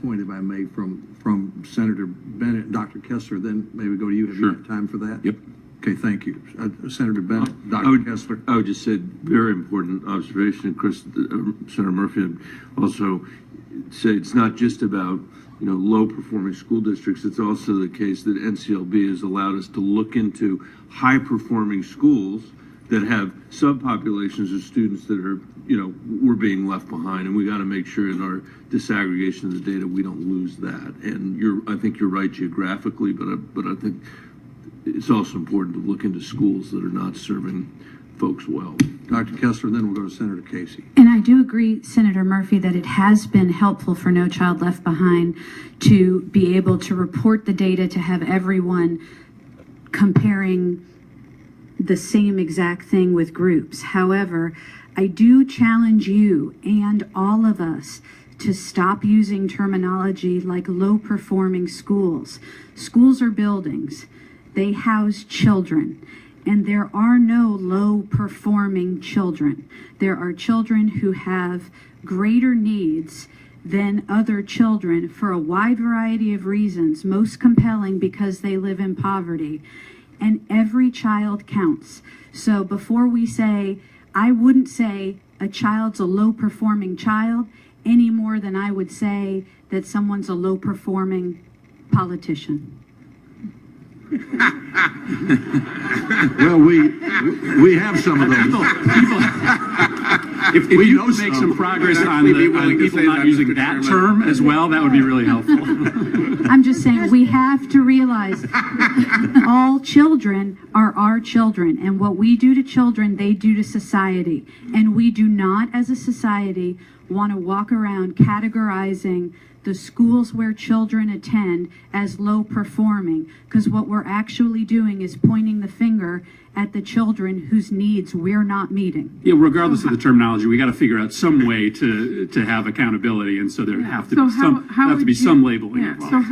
point, if I may, from Senator Bennett and Dr. Kessler, then maybe go to you. Have Sure. you got time for that? Yep. Okay, thank you. Senator Bennett, I Dr. would, Kessler. I would just say very important observation. Chris, Senator Murphy also say it's not just about low performing school districts. It's also the case that NCLB has allowed us to look into high performing schools that have subpopulations of students that are we're being left behind, and we got to make sure in our disaggregation of the data we don't lose that. And I think you're right geographically, but I think it's also important to look into schools that are not serving folks well. Dr. Kessler, then we'll go to Senator Casey. And I do agree, Senator Murphy, that it has been helpful for No Child Left Behind to be able to report the data, to have everyone comparing the same exact thing with groups. However, I do challenge you and all of us to stop using terminology like low-performing schools. Schools are buildings. They house children. And there are no low-performing children. There are children who have greater needs than other children for a wide variety of reasons, most compelling because they live in poverty. And every child counts. So before we say, I wouldn't say a child's a low-performing child any more than I would say that someone's a low-performing politician. Well, we have some of those. If you could make some progress on people not using that term as well, that would be really helpful. I'm just saying we have to realize all children are our children, and what we do to children, they do to society. And we do not, as a society, want to walk around categorizing the schools where children attend as low performing, because what we're actually doing is pointing the finger at the children whose needs we're not meeting. Yeah, regardless of the terminology, we got to figure out some way to have accountability, and so there have to be some labeling involved.